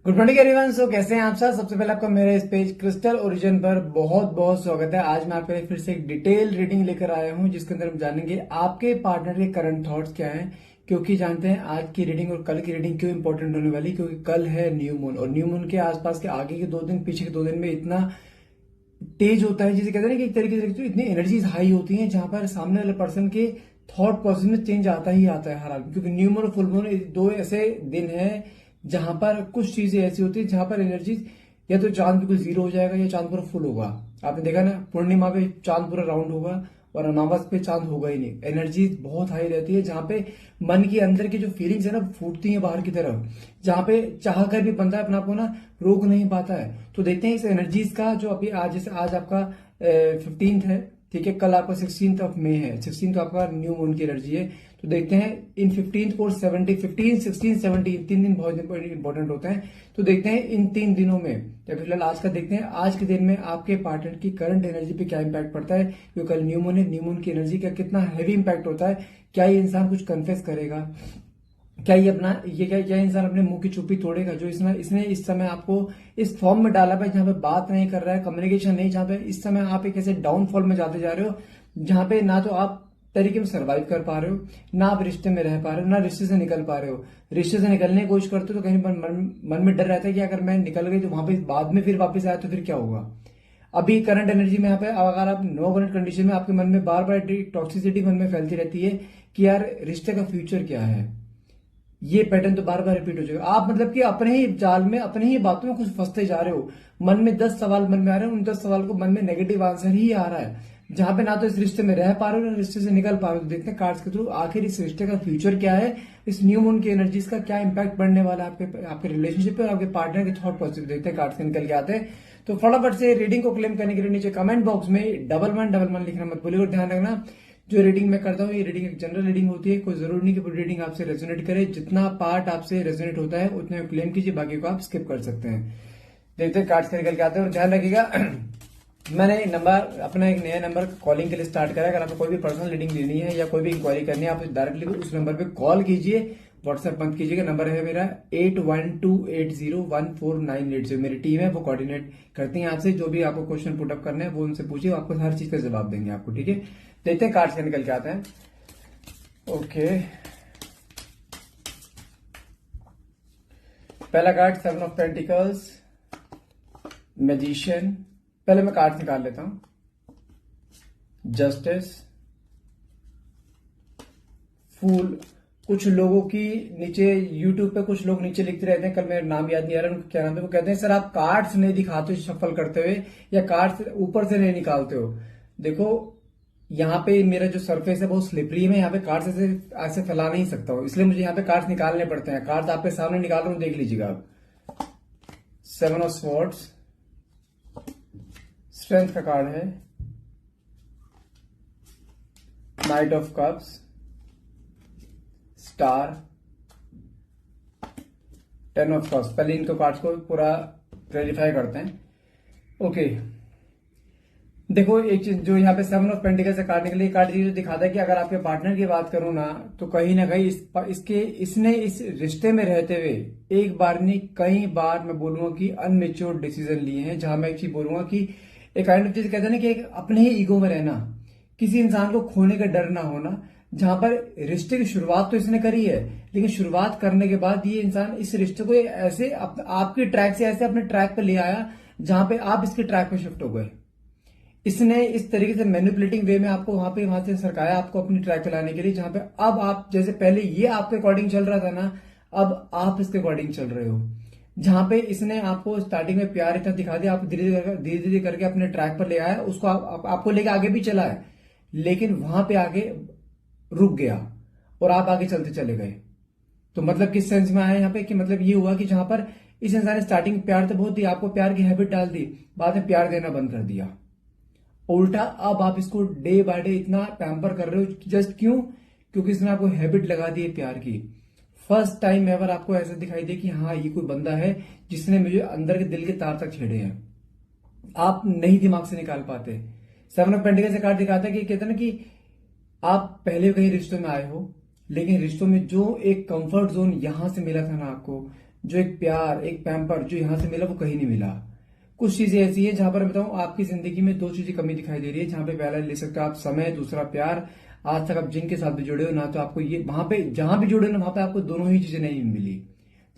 Good morning everyone. सो कैसे हैं आप सब। सबसे पहले आपका मेरे इस पेज क्रिस्टल ओरिजिन पर बहुत बहुत स्वागत है। आज मैं आपके लिए फिर से एक डिटेल रीडिंग लेकर आया हूं जिसके अंदर हम जानेंगे आपके पार्टनर के करंट थॉट्स क्या हैं। क्योंकि जानते हैं आज की रीडिंग और कल की रीडिंग क्यों इंपॉर्टेंट होने वाली, क्योंकि कल है न्यू मून और न्यू मून के आसपास के आगे के 2 दिन पीछे के 2 दिन में इतना तेज होता है जिसे कहते हैं कि एक तरीके से तो इतनी एनर्जीज हाई होती हैं जहां पर सामने वाले पर्सन के थॉट प्रोसेस में चेंज आता ही आता है हर हाल में। क्योंकि न्यू मून और फुल मून दो ऐसे दिन हैं जहां पर कुछ चीजें ऐसी होती है जहां पर एनर्जी या तो चांद बिल्कुल जीरो हो जाएगा या चांद पूरा फुल होगा। आपने देखा ना, पूर्णिमा पे चांद पूरा राउंड होगा और अमावस पे चांद होगा ही नहीं। एनर्जी बहुत हाई रहती है जहां पे मन के अंदर की जो फीलिंग्स है ना फूटती हैं बाहर की तरफ, जहां पे चाह कर भी बंदा अपना आपको ना रोक नहीं पाता है। तो देखते हैं इस एनर्जीज का जो अभी आज, जैसे आज आपका 15 है, ठीक है, कल आपका 16 मई है, 16 आपका न्यू मून की एनर्जी है। तो देखते हैं इन 15 और 17, 15, 16, 17 3 दिन बहुत इंपॉर्टेंट होते हैं। तो देखते हैं इन 3 दिनों में, या फिलहाल आज का देखते हैं, आज के दिन में आपके पार्टनर की करंट एनर्जी पे क्या इंपैक्ट पड़ता है। क्योंकि कल न्यू मून है, न्यू मून की एनर्जी का कितना हैवी इंपैक्ट होता है। क्या ये इंसान कुछ कन्फेस करेगा, क्या ये अपना क्या इंसान अपने मुंह की चुप्पी तोड़ेगा जो इसने इस समय आपको इस फॉर्म में डाला है जहां पे बात नहीं कर रहा है, कम्युनिकेशन नहीं, जहां पे इस समय आप एक ऐसे डाउनफॉल में जाते जा रहे हो जहां पे ना तो आप तरीके में सर्वाइव कर पा रहे हो, ना आप रिश्ते में रह पा रहे हो, ना रिश्ते से निकल पा रहे हो। रिश्ते से निकलने की कोशिश करते हो तो कहीं मन में डर रहता है कि अगर मैं निकल गई तो वहां पे बाद में फिर वापस आया तो फिर क्या होगा। अभी करंट एनर्जी में यहाँ पे अगर आप नो करंट कंडीशन में आपके मन में बार बार टॉक्सिसिटी मन में फैलती रहती है कि यार रिश्ते का फ्यूचर क्या है। ये पैटर्न तो बार बार रिपीट हो जाएगा। आप मतलब कि अपने ही जाल में, अपने ही बातों में कुछ फंसते जा रहे हो। मन में 10 सवाल मन में आ रहे हैं, उन 10 सवाल को मन में नेगेटिव आंसर ही आ रहा है, जहां पे ना तो इस रिश्ते में रह पा रहे हो ना रिश्ते से निकल पा रहे हो। देखते हैं कार्ड्स के थ्रू आखिर इस रिश्ते का फ्यूचर क्या है, इस न्यू मून की एनर्जीज का क्या इंपैक्ट पड़ने वाला है आपके रिलेशनशिप पे और आपके पार्टनर के थॉट पॉजिटिव। देखते हैं कार्ड्स निकल के आते हैं। तो फटाफट से रीडिंग को क्लेम करने के लिए नीचे कमेंट बॉक्स में 1111 लिखना मत भूलिए। और ध्यान रखना, जो रीडिंग मैं करता हूँ ये रीडिंग एक जनरल रीडिंग होती है। कोई जरूरी नहीं कि पूरी रीडिंग आपसे रेजोनेट करे। जितना पार्ट आपसे रेजोनेट होता है उतने क्लेम कीजिए, बाकी को आप स्किप कर सकते हैं। देखते हैं कार्ड्स निकल के आते हैं। और ध्यान रखिएगा मैंने नंबर अपना एक नया नंबर कॉलिंग के लिए स्टार्ट करा है। अगर आपको कोई भी पर्सनल रीडिंग लेनी है या कोई भी इंक्वायरी करनी है आप डायरेक्टली उस नंबर पे कॉल कीजिए, व्हाट्सएप मत कीजिएगा। नंबर है मेरा 8128014980। मेरी टीम है वो कोऑर्डिनेट करती है आपसे। जो भी आपको क्वेश्चन पुटअप करना है वो उनसे पूछिए, आपको हर चीज का जवाब देंगे आपको, ठीक है। देखते हैं कार्ड्स निकल के आते हैं। ओके, पहला कार्ड 7 ऑफ पेंटिकल्स, मैजिशियन। पहले मैं कार्ड निकाल लेता हूं। जस्टिस, फूल। कुछ लोगों की नीचे यूट्यूब पे कुछ लोग नीचे लिखते रहते हैं, कल मेरा नाम याद नहीं आ रहा उनका क्या नाम है, वो कहते हैं सर आप कार्ड्स नहीं दिखाते हो शफल करते हुए या कार्ड्स ऊपर से नहीं निकालते हो। देखो यहाँ पे मेरा जो सरफेस है बहुत स्लिपरी है, मैं यहाँ पे कार्ड्स ऐसे फैला नहीं सकता हूँ, इसलिए मुझे यहाँ पे कार्ड्स निकालने पड़ते हैं। कार्ड्स आपके सामने निकाल रहा हूं, देख लीजिएगा आप। 7 ऑफ स्वॉर्ड्स, स्ट्रेंथ का कार्ड है। Night of cups, star, 10 of cups. पहले इनको कार्ड्स को पूरा क्लैरिफाई करते हैं। ओके, देखो एक चीज जो यहाँ पे 7 ऑफ पेंटिकल से कार्ड निकले, कार्ड जो दिखाता है कि अगर आपके पार्टनर की बात करूं ना तो कहीं ना कहीं इसने इस रिश्ते में रहते हुए एक बार नहीं कई बार मैं बोलूंगा कि अनमेच्योर डिसीजन लिए हैं। जहां मैं एक चीज बोलूंगा कि एक काइंड ऑफ चीज कहते हैं ना कि एक अपने ही ईगो में रहना, किसी इंसान को खोने का डर ना होना। जहां पर रिश्ते की शुरुआत तो इसने करी है, लेकिन शुरुआत करने के बाद ये इंसान इस रिश्ते को ऐसे आपके ट्रैक से ऐसे अपने ट्रैक पे ले आया जहां पे आप इसके ट्रैक पे शिफ्ट हो गए। इसने इस तरीके से मैनिपुलेटिंग वे में आपको वहां से सरकाया आपको अपनी ट्रैक पे लाने के लिए, जहां पे अब आप जैसे पहले ये आपके अकॉर्डिंग चल रहा था ना, अब आप इसके अकॉर्डिंग चल रहे हो। जहां पे इसने आपको स्टार्टिंग में प्यार इतना दिखा दिया, आप धीरे धीरे करके अपने ट्रैक पर ले आया, उसको आपको लेके आगे भी चला है, लेकिन वहां पे आगे रुक गया और आप आगे चलते चले गए। तो मतलब किस सेंस में आया यहाँ पे कि मतलब ये हुआ कि जहां पर इस इंसान ने स्टार्टिंग प्यार तो बहुत दी, आपको प्यार की हैबिट डाल दी, बाद में प्यार देना बंद कर दिया। उल्टा अब आप इसको डे बाय डे इतना पैम्पर कर रहे हो, जस्ट क्यों? क्योंकि इसने आपको हैबिट लगा दी है प्यार की। फर्स्ट टाइम एवर आपको ऐसा दिखाई दे कि हाँ ये कोई बंदा है जिसने मुझे अंदर के दिल के तार तक छेड़े हैं, आप नहीं दिमाग से निकाल पाते। 7 ऑफ पेंटिकल से कार्ड दिखाता है कि कहते हैं ना कि आप पहले कहीं रिश्तों में आए हो, लेकिन रिश्तों में जो एक कंफर्ट जोन यहां से मिला था ना आपको, जो एक प्यार, एक पैम्पर जो यहाँ से मिला वो कहीं नहीं मिला। कुछ चीजें ऐसी हैं जहां पर मैं बताऊं आपकी जिंदगी में दो चीजें कमी दिखाई दे रही है, जहां पे पहला ले सकते हो आप समय, दूसरा प्यार। आज तक आप जिनके साथ भी जुड़े हो ना, तो आपको ये वहां पे जहां भी जुड़े हो ना वहां पे आपको दोनों ही चीजें नहीं मिली,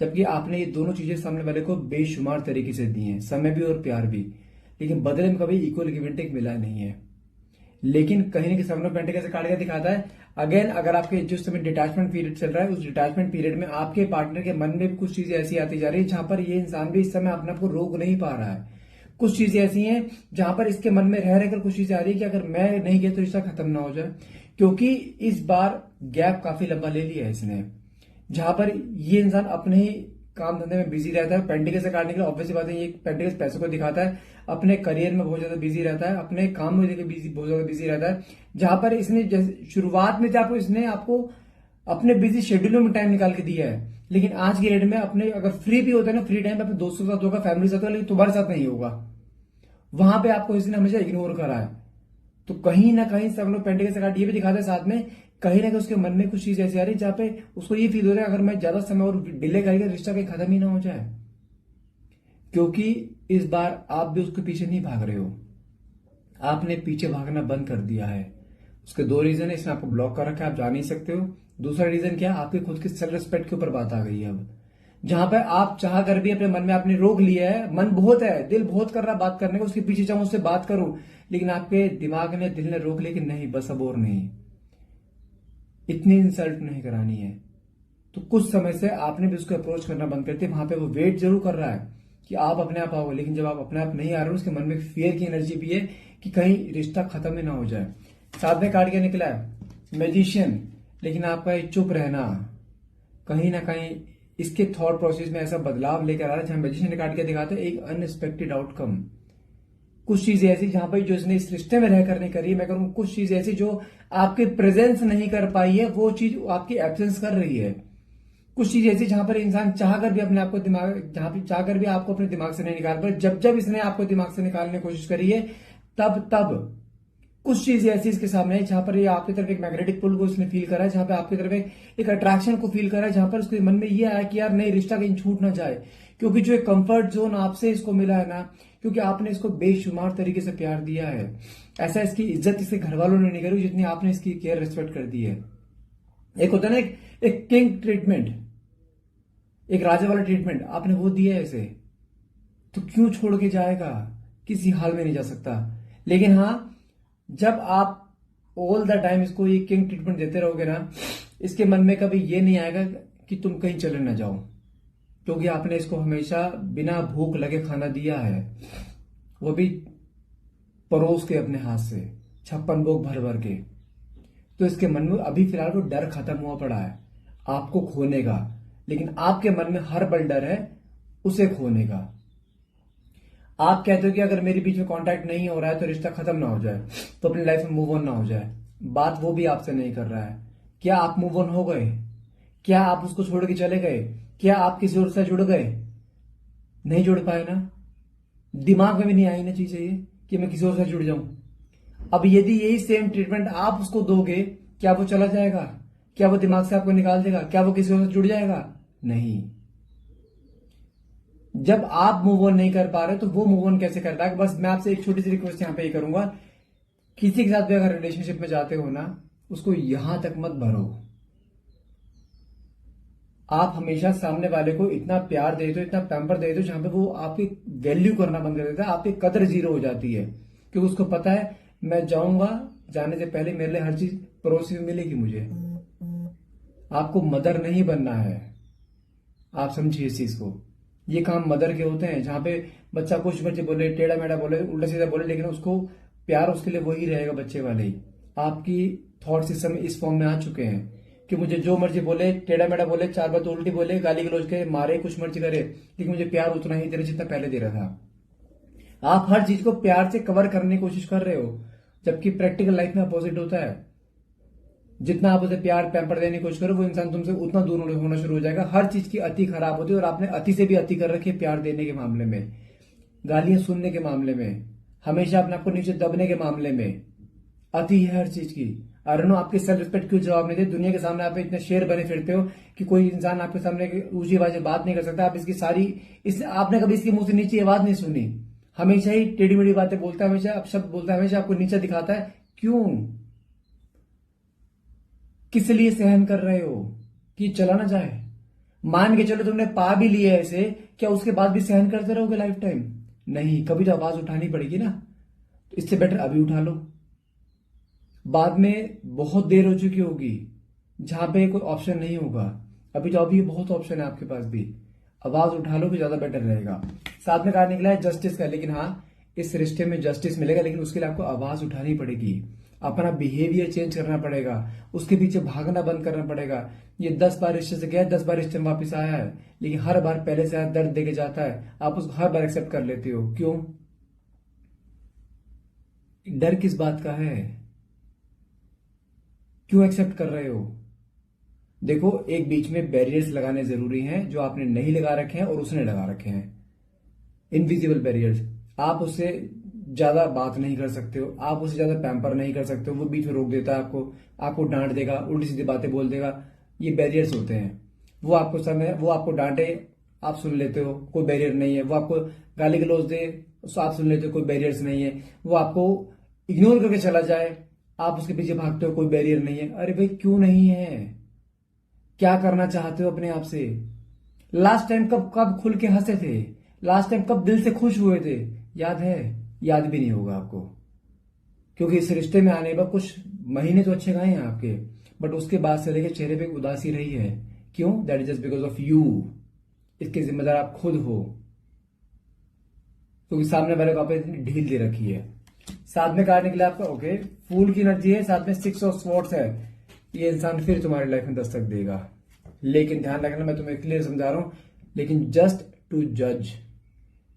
जबकि आपने ये दोनों चीजें सामने वाले को बेशुमार तरीके से दी हैं, समय भी और प्यार भी, लेकिन बदले में कभी इक्वल गिव एंड टेक मिला नहीं है। लेकिन कहीं ना कहीं सपनों पेंटे कैसे काट के दिखाता है। अगेन, अगर आपके जिस समय डिटैचमेंट पीरियड चल रहा है, उस डिटैचमेंट पीरियड में आपके पार्टनर के मन में भी कुछ चीजें ऐसी आती जा रही है जहां पर ये इंसान भी इस समय अपने आप को रोक नहीं पा रहा है। कुछ चीजें ऐसी हैं जहां पर इसके मन में रह रहकर कुछ चीजें आ रही है कि अगर मैं नहीं गया तो रिश्ता खत्म ना हो जाए, क्योंकि इस बार गैप काफी लंबा ले लिया है इसने, जहां पर ये इंसान अपने ही काम धंधे में बिजी रहता है। पेंटिकल से काटने के लिए ऑब्वियसली बात है, ये पेंटिकल पैसों को दिखाता है, अपने करियर में बहुत ज्यादा बिजी रहता है, अपने काम में लेकर बहुत ज्यादा बिजी रहता है। जहां पर इसने शुरुआत में जब इसने आपको अपने बिजी शेड्यूलों में टाइम निकाल के दिया है, लेकिन आज की डेट में अपने अगर फ्री भी होता है ना, फ्री टाइम अपने दोस्तों के साथ होगा, फैमिली के साथ होगा, लेकिन तुम्हारे साथ नहीं होगा। वहां पे आपको इसने हमेशा इग्नोर करा है। तो कहीं ना कहीं सब लोग पेंटिकल से काट ये भी दिखाते हैं साथ में, कहीं ना कहीं उसके मन में कुछ चीज ऐसी आ रही है जहां पे उसको ये फील हो रहा है अगर मैं ज्यादा समय और डिले करेगा रिश्ता कहीं खत्म ही ना हो जाए, क्योंकि इस बार आप भी उसके पीछे नहीं भाग रहे हो, आपने पीछे भागना बंद कर दिया है। उसके दो रीजन है, इसने आपको ब्लॉक कर रखा है, आप जा नहीं सकते हो। दूसरा रीजन क्या है, आपके खुद के सेल्फ रिस्पेक्ट के ऊपर बात आ गई है अब, जहां पर आप चाह कर भी अपने मन में आपने रोक लिया है, मन बहुत है, दिल बहुत कर रहा है बात करने को, उसके पीछे चाहूं उससे बात करूं, लेकिन आपके दिमाग ने, दिल ने रोक लिया कि नहीं, बस अब और नहीं, इतनी इंसल्ट नहीं करानी है। तो कुछ समय से आपने भी उसको अप्रोच करना बंद कर दिया। वहां पे वो वेट जरूर कर रहा है कि आप अपने आप आओगे, लेकिन जब आप अपने आप नहीं आ रहे हो, उसके मन में फियर की एनर्जी भी है कि कहीं रिश्ता खत्म ही ना हो जाए। साथ में कार्ड क्या निकला है, मैजिशियन, लेकिन आपका ये चुप रहना कहीं ना कहीं इसके थॉट प्रोसेस में ऐसा बदलाव लेकर आ रहा है, जहां मैजिशियन ने काट के दिखाते हैं एक अनएक्सपेक्टेड आउटकम। कुछ चीजें ऐसी जहां पर जो इसने इस रिश्ते में रहकर नहीं करी है, मैं करूँ कुछ चीजें ऐसी जो आपके प्रेजेंस नहीं कर पाई है, वो चीज आपकी एब्सेंस कर रही है। कुछ चीज ऐसी जहां पर इंसान चाहकर भी अपने आप को दिमाग, जहां पर चाहकर भी आपको अपने दिमाग से नहीं निकाल पाए, जब जब इसने आपको दिमाग से निकालने की कोशिश करी है, तब तब कुछ चीजें ऐसी इसके सामने है जहां पर ये आपकी तरफ एक मैग्नेटिक पुल को इसने फील करा है, जहां पे आपकी तरफ एक अट्रैक्शन को फील करा है, जहां पर उसके मन में ये आया कि यार नहीं, रिश्ता कहीं छूट ना जाए, क्योंकि जो एक कंफर्ट जोन आपसे इसको मिला है ना, क्योंकि आपने इसको बेशुमार तरीके से प्यार दिया है, ऐसा इसकी इज्जत इसके घर वालों ने नहीं करी जितनी आपने इसकी केयर रेस्पेक्ट कर दी है। एक होता है ना एक किंग ट्रीटमेंट, एक राजा वाला ट्रीटमेंट आपने वो दिया है इसे, तो क्यों छोड़ के जाएगा, किसी हाल में नहीं जा सकता। लेकिन हाँ, जब आप ऑल द टाइम इसको ये किंग ट्रीटमेंट देते रहोगे ना, इसके मन में कभी ये नहीं आएगा कि तुम कहीं चले ना जाओ, क्योंकि आपने इसको हमेशा बिना भूख लगे खाना दिया है, वो भी परोस के अपने हाथ से, 56 भोग भर भर के। तो इसके मन में अभी फिलहाल वो डर खत्म हुआ पड़ा है आपको खोने का, लेकिन आपके मन में हर पल डर है उसे खोने का। आप कहते हो कि अगर मेरे बीच में कांटेक्ट नहीं हो रहा है तो रिश्ता खत्म ना हो जाए, तो अपनी लाइफ में मूव ऑन ना हो जाए। बात वो भी आपसे नहीं कर रहा है। क्या आप मूव ऑन हो गए? क्या आप उसको छोड़ के चले गए? क्या आप किसी और से जुड़ गए? नहीं जुड़ पाए ना, दिमाग में भी नहीं आई ना चीज ये कि मैं किसी और से जुड़ जाऊं। अब यदि यही सेम ट्रीटमेंट आप उसको दोगे, क्या वो चला जाएगा? क्या वो दिमाग से आपको निकाल देगा? क्या वो किसी और से जुड़ जाएगा? नहीं। जब आप मूव ऑन नहीं कर पा रहे तो वो मूव ऑन कैसे करता है? बस मैं आपसे एक छोटी सी रिक्वेस्ट यहां पे ही करूंगा, किसी के साथ भी अगर रिलेशनशिप में जाते हो ना, उसको यहां तक मत भरो। आप हमेशा सामने वाले को इतना प्यार दे दो, इतना पैम्पर दे दो, जहां पे वो आपकी वैल्यू करना बंद कर देता है, आपकी कदर जीरो हो जाती है, क्योंकि उसको पता है मैं जाऊंगा, जाने से पहले मेरे लिए हर चीज पड़ोसी में मिलेगी मुझे। आपको मदर नहीं बनना है, आप समझिए इस चीज को। ये काम मदर के होते हैं, जहां पे बच्चा कुछ बच्चे बोले, टेढ़ा मेढ़ा बोले, उल्टा सीधा बोले, लेकिन उसको प्यार उसके लिए वही रहेगा, बच्चे वाले ही। आपकी थॉट सिस्टम इस फॉर्म में आ चुके हैं कि मुझे जो मर्जी बोले, टेढ़ा मेढ़ा बोले, चार बात उल्टी बोले, गाली गलौज के मारे, कुछ मर्जी करे, लेकिन मुझे प्यार उतना ही दे रहा जितना पहले दे रहा था। आप हर चीज को प्यार से कवर करने की कोशिश कर रहे हो, जबकि प्रैक्टिकल लाइफ में अपोजिट होता है। जितना आप उसे प्यार पैम्पर देने की कोशिश करो, वो इंसान तुमसे उतना दूर होना शुरू हो जाएगा। हर चीज की अति खराब होती है, और आपने अति से भी अति कर रखी है प्यार देने के मामले में, गालियां सुनने के मामले में, हमेशा अपने आपको नीचे दबने के मामले में। अति है हर चीज की। आई डोंट नो आपकी सेल्फ रिस्पेक्ट क्यों जवाब नहीं दे। दुनिया के सामने आप इतने शेर बने फिरते हो कि कोई इंसान आपके सामने ऊंची आवाज में बात नहीं कर सकता। आप इसकी सारी आपने कभी इसके मुंह से नीची आवाज नहीं सुनी। हमेशा ही टेढ़ी मेढ़ी बातें बोलता है, हमेशा शब्द बोलता है, हमेशा आपको नीचा दिखाता है। क्यों? किस लिए सहन कर रहे हो कि चला ना जाए? मान के चलो तुमने पा भी लिया है इसे, क्या उसके बाद भी सहन करते रहोगे लाइफ टाइम? नहीं, कभी तो आवाज उठानी पड़ेगी ना। तो इससे बेटर अभी उठा लो, बाद में बहुत देर हो चुकी होगी जहां पे कोई ऑप्शन नहीं होगा। अभी तो अभी बहुत ऑप्शन है आपके पास भी। आवाज उठा लो कि ज्यादा बेटर रहेगा। साथ में कहा निकला है जस्टिस का, लेकिन हाँ इस रिश्ते में जस्टिस मिलेगा, लेकिन उसके लिए आपको आवाज उठानी पड़ेगी, अपना बिहेवियर चेंज करना पड़ेगा, उसके पीछे भागना बंद करना पड़ेगा। ये 10 बार रिश्ते से गया, 10 बार रिश्ते में वापस आया है, लेकिन हर बार पहले से दर्द देके जाता है। आप उसको हर बार एक्सेप्ट कर लेते हो। क्यों? डर किस बात का है? क्यों एक्सेप्ट कर रहे हो? देखो, एक बीच में बैरियर्स लगाने जरूरी हैं जो आपने नहीं लगा रखे हैं और उसने लगा रखे हैं। Invisible barriers. आप उससे ज्यादा बात नहीं कर सकते हो, आप उससे ज्यादा पैम्पर नहीं कर सकते हो। वो बीच में रोक देता है आपको, आपको डांट देगा, उल्टी सीधी बातें बोल देगा। ये बैरियर्स होते हैं। वो आपको डांटे, आप सुन लेते हो, कोई बैरियर नहीं है। वो आपको गाली गलौज दे, तो आप सुन लेते हो, कोई बैरियर्स नहीं है। वो आपको इग्नोर करके चला जाए, आप उसके पीछे भागते हो, कोई बैरियर नहीं है। अरे भाई क्यों नहीं है? क्या करना चाहते हो अपने आप से? लास्ट टाइम कब कब खुल के हंसे थे? लास्ट टाइम कब दिल से खुश हुए थे? याद है? याद भी नहीं होगा आपको, क्योंकि इस रिश्ते में आने पर कुछ महीने तो अच्छे गए हैं आपके, बट उसके बाद से लेके चेहरे पे उदासी रही है। क्यों? That is just because of you. इसके जिम्मेदार आप खुद हो, क्योंकि सामने वाले को आपने इतनी ढील दे रखी है। साथ में काटने के लिए आपका ओके फूल की एनर्जी है, साथ में 6 ऑफ स्वॉर्ड्स है। ये इंसान फिर तुम्हारी लाइफ में दस्तक देगा, लेकिन ध्यान रखना, मैं तुम्हें क्लियर समझा रहा हूं, लेकिन जस्ट टू जज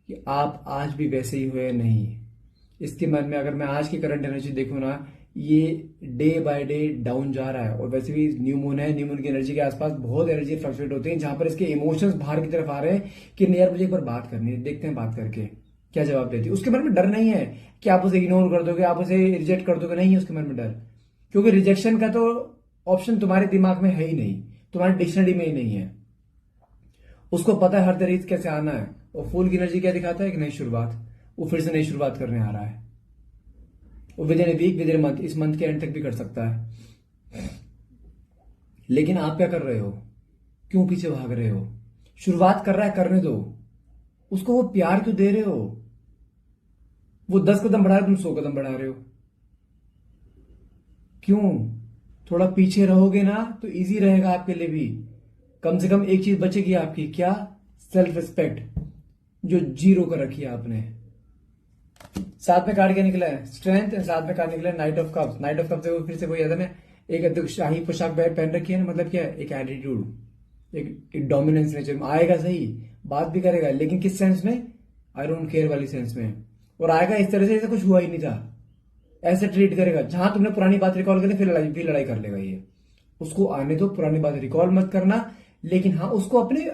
कि आप आज भी वैसे ही हुए नहीं। इसके मन में अगर मैं आज की करंट एनर्जी देखूं ना, ये डे बाय डे डाउन जा रहा है। और वैसे भी न्यू मून है, न्यू मून की एनर्जी के आसपास बहुत एनर्जी फ्लक्चुएट होती है, जहां पर इसके इमोशंस बाहर की तरफ आ रहे हैं कि नहीं यार मुझे एक बार बात करनी है, देखते हैं बात करके क्या जवाब देती है। उसके मन में डर नहीं है कि आप उसे इग्नोर कर दोगे, आप उसे रिजेक्ट कर दोगे, नहीं है उसके मन में डर, क्योंकि रिजेक्शन का तो ऑप्शन तुम्हारे दिमाग में है ही नहीं, तुम्हारी डिक्शनरी में ही नहीं है। उसको पता है हर तरीके कैसे आना है। और फूल की एनर्जी क्या दिखाता है? कि नई शुरुआत, वो फिर से नई शुरुआत करने आ रहा है। वो within week, within month, इस मंथ के एंड तक भी कर सकता है। लेकिन आप क्या कर रहे हो? क्यों पीछे भाग रहे हो? शुरुआत कर रहा है, करने दो उसको। वो प्यार क्यों दे रहे हो? वो 10 कदम बढ़ा रहे, तुम 100 कदम बढ़ा रहे हो। क्यों? थोड़ा पीछे रहोगे ना तो इजी रहेगा आपके लिए भी। कम से कम एक चीज बचेगी आपकी, क्या? सेल्फ रिस्पेक्ट, जो जीरो कर रखी है आपने। साथ में कार्ड क्या निकला है? स्ट्रेंथ। साथ में कार्ड निकला है night of cups. Night of cups से फिर से वही याद है ना, एक शाही पोशाक पहन रखी है ना, मतलब क्या है? एक एटीट्यूड, एक डोमिनेंस नेचर में आएगा। सही बात भी करेगा, लेकिन किस सेंस में? आई डोंट केयर वाली सेंस में। और आएगा इस तरह से जैसे कुछ हुआ ही नहीं था, ऐसे ट्रीट करेगा। जहां तुमने पुरानी बात रिकॉल करी, फिर लड़ाई कर लेगा ये। उसको आने दो, पुरानी बात रिकॉल मत करना। लेकिन हाँ, उसको अपने,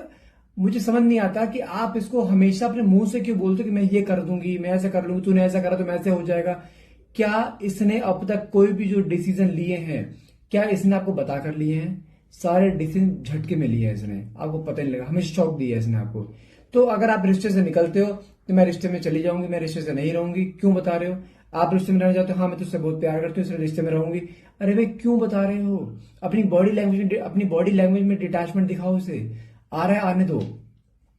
मुझे समझ नहीं आता कि आप इसको हमेशा अपने मुंह से क्यों बोलते हो कि मैं ये कर दूंगी, मैं ऐसा कर लूंगी, तूने ऐसा करा तो मैं ऐसे हो जाएगा। क्या इसने अब तक कोई भी जो डिसीजन लिए हैं, क्या इसने आपको बता कर लिए हैं? सारे डिसीजन झटके में लिए हैं इसने, आपको पता नहीं लगा, हमेशा शॉक दिया है इसने आपको। तो अगर आप रिश्ते से निकलते हो तो मैं रिश्ते में चली जाऊंगी, मैं रिश्ते से नहीं रहूंगी, क्यों बता रहे हो? आप रिश्ते में रहना चाहते हो, हाँ मैं तुझसे बहुत प्यार करती हूँ इसलिए रिश्ते में रहूंगी। अरे भाई क्यों बता रहे हो? अपनी बॉडी लैंग्वेज में डिटैचमेंट दिखाओ उसे। आ रहा है आने दो,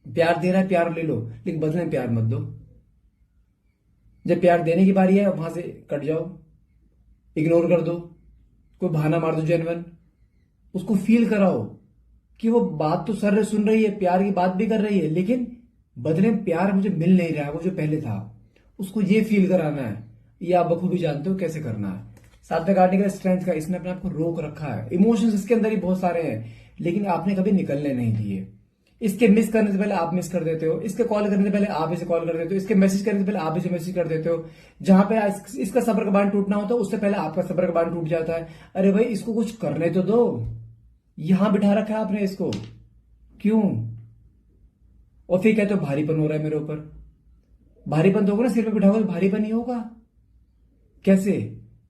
प्यार दे रहा है प्यार ले लो, लेकिन बदले में प्यार मत दो। जब प्यार देने की बारी है वहां से कट जाओ, इग्नोर कर दो, कोई बहाना मार दो जेन्युइन। उसको फील कराओ कि वो बात तो सर सुन रही है, प्यार की बात भी कर रही है, लेकिन बदले में प्यार मुझे मिल नहीं रहा है वो जो पहले था। उसको ये फील कराना है, ये आप बखूबी जानते हो कैसे करना है। साथ में काटने का स्ट्रेंथ का, इसने अपने आप को रोक रखा है। इमोशंस इसके अंदर ही बहुत सारे हैं, लेकिन आपने कभी निकलने नहीं दिए। इसके मिस करने से पहले आप मिस कर देते हो, इसके कॉल करने से पहले आप इसे कॉल कर देते हो, इसके मैसेज करने से पहले आप इसे मैसेज कर देते हो। जहां पे इसका सब्र का बांध टूटना होता है, उससे पहले आपका सब्र का बांध टूट जाता है। अरे भाई इसको कुछ करने तो दो, यहां बिठा रखा है आपने इसको, क्यों? और फिर कहते हो भारीपन हो रहा है मेरे ऊपर। भारीपन तो होगा ना, सिर पे बिठा हुआ तो भारीपन ही होगा। कैसे?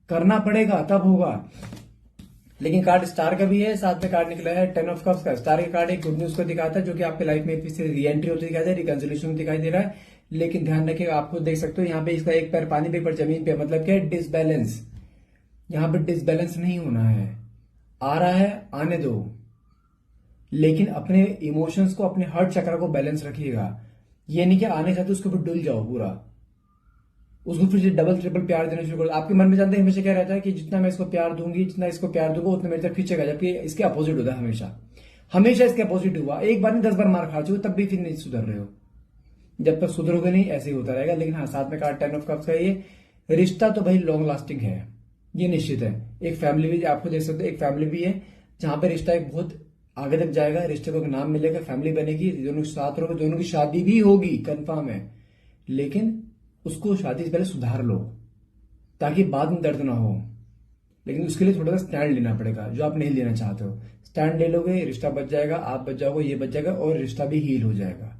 करना पड़ेगा तब होगा। लेकिन कार्ड स्टार का भी है, साथ में कार्ड निकला है 10 ऑफ कप्स का। स्टार का कार्ड एक गुड न्यूज को दिखाता है, जो कि आपके लाइफ में फिर से री एंट्री होती दिखाई दे रही है, रिकंसिलेशन दिखाई दे रहा है। लेकिन ध्यान रखिएगा, आप खुद देख सकते हो यहाँ पे इसका एक पैर पानी पे, एक पैर जमीन पे, मतलब क्या है, डिसबैलेंस। यहाँ पे डिसबैलेंस नहीं होना है, आ रहा है आने दो, लेकिन अपने इमोशंस को, अपने हर्ट चक्र को बैलेंस रखिएगा। ये नहीं कि आने साथ उसके ऊपर डुल जाओ पूरा, उसको फिर से डबल ट्रिपल प्यार देना शुरू कर। आपके मन में जानते हैं हमेशा क्या रहता है कि जितना मैं इसको प्यार दूंगी, जितना इसको प्यार दूंगा, उतना मेरे तक खींचेगा, जबकि इसके अपोजिट होता है हमेशा। हमेशा इसके अपोजिट हुआ, एक बार नहीं 10 बार मार खा चुके, तब भी फिर नहीं सुधर रहे हो। जब तक सुधरोगे नहीं ऐसे ही होता रहेगा। लेकिन हाँ, साथ में कार्ड 10 ऑफ कप्स का, ये रिश्ता तो भाई लॉन्ग लास्टिंग है, ये निश्चित है। एक फैमिली भी आपको देख सकते हो, एक फैमिली भी है जहां पे रिश्ता एक बहुत आगे तक जाएगा, रिश्ते को एक नाम मिलेगा, फैमिली बनेगी, दोनों साथ रहोगे, दोनों की शादी भी होगी, कंफर्म है। लेकिन उसको शादी से पहले सुधार लो, ताकि बाद में दर्द ना हो। लेकिन उसके लिए थोड़ा सा स्टैंड लेना पड़ेगा, जो आप नहीं लेना चाहते हो। स्टैंड ले लोगे, रिश्ता बच जाएगा, आप बच जाओगे, ये बच जाएगा, और रिश्ता भी हील हो जाएगा।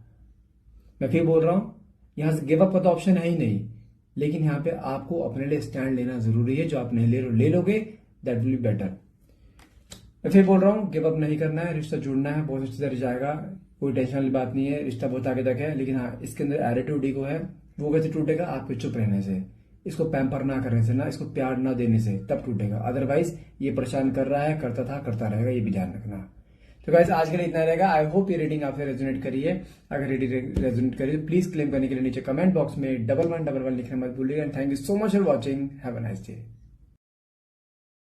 मैं फिर बोल रहा हूं, यहां से गिव अप का तो ऑप्शन है ही नहीं, लेकिन यहां पे आपको अपने लिए स्टैंड लेना जरूरी है। जो आप नहीं ले रहे हो, ले लोगे, दैट विल बी बेटर। मैं फिर बोल रहा हूँ, गिव अप नहीं करना है, रिश्ता जुड़ना है, बहुत अच्छी तरह जाएगा, कोई टेंशन वाली बात नहीं है, रिश्ता बहुत आगे तक है। लेकिन हाँ, इसके अंदर एटीट्यूड ईगो है, वो कैसे टूटेगा, आपके चुप रहने से, इसको पैम्पर ना करने से, ना इसको प्यार ना देने से, तब टूटेगा। अदरवाइज ये परेशान कर रहा है, करता था, करता रहेगा, ये भी ध्यान रखना। तो गाइस, आज के लिए इतना रहेगा। आई होप ये रीडिंग आपसे रेजोनेट करी है। अगर रीडिंग रेजोनेट करी तो प्लीज क्लेम करने के लिए नीचे कमेंट बॉक्स में 1111 लिखना मत भूलिएगा। And thank you so much for watching. Have a nice day.